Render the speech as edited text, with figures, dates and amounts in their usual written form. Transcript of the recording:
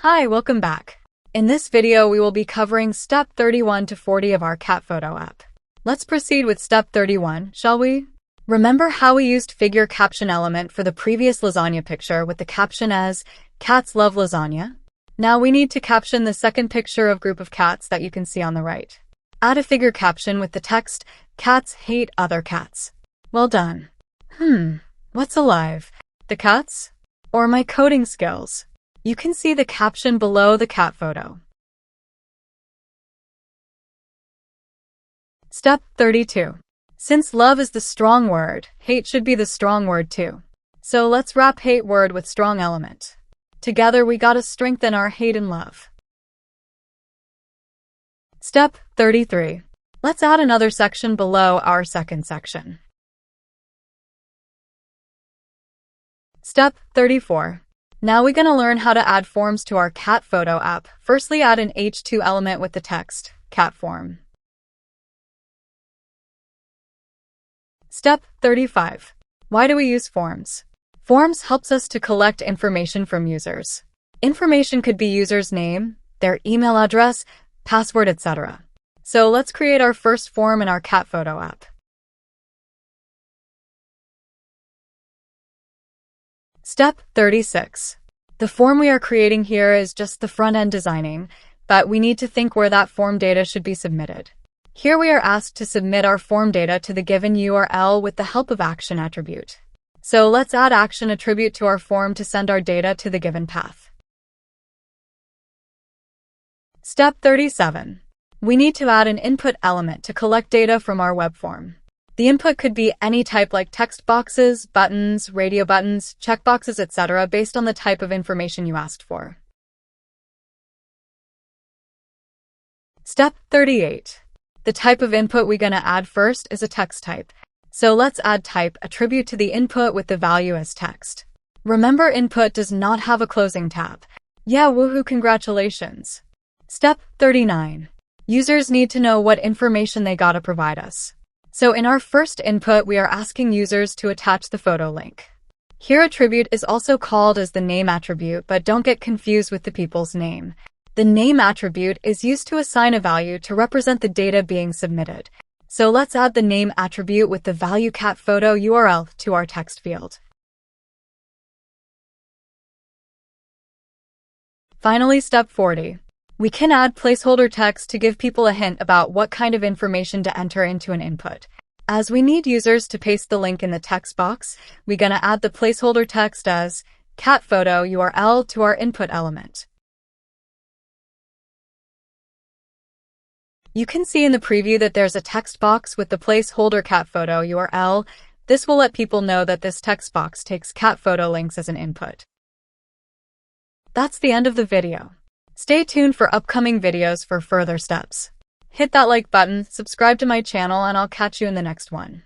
Hi, welcome back. In this video, we will be covering step 31 to 40 of our cat photo app. Let's proceed with step 31, shall we? Remember how we used figure caption element for the previous lasagna picture with the caption as, "Cats love lasagna"? Now we need to caption the second picture of group of cats that you can see on the right. Add a figure caption with the text, "Cats hate other cats." Well done. What's alive? The cats? Or my coding skills? You can see the caption below the cat photo. Step 32. Since love is the strong word, hate should be the strong word too. So let's wrap hate word with strong element. Together we gotta strengthen our hate and love. Step 33. Let's add another section below our second section. Step 34. Now we're gonna learn how to add forms to our cat photo app. Firstly, add an H2 element with the text, cat form. Step 35. Why do we use forms? Forms helps us to collect information from users. Information could be user's name, their email address, password, etc. So let's create our first form in our cat photo app. Step 36. The form we are creating here is just the front-end designing, but we need to think where that form data should be submitted. Here we are asked to submit our form data to the given URL with the help of action attribute. So let's add action attribute to our form to send our data to the given path. Step 37. We need to add an input element to collect data from our web form. The input could be any type like text boxes, buttons, radio buttons, checkboxes, etc. based on the type of information you asked for. Step 38. The type of input we're going to add first is a text type. So let's add type attribute to the input with the value as text. Remember, input does not have a closing tab. Yeah, woohoo, congratulations. Step 39. Users need to know what information they gotta provide us. So in our first input, we are asking users to attach the photo link. Here attribute is also called as the name attribute, but don't get confused with the people's name. The name attribute is used to assign a value to represent the data being submitted. So let's add the name attribute with the value cat photo URL to our text field. Finally, step 40. We can add placeholder text to give people a hint about what kind of information to enter into an input. As we need users to paste the link in the text box, we're gonna add the placeholder text as cat photo URL to our input element. You can see in the preview that there's a text box with the placeholder cat photo URL. This will let people know that this text box takes cat photo links as an input. That's the end of the video. Stay tuned for upcoming videos for further steps. Hit that like button, subscribe to my channel, and I'll catch you in the next one.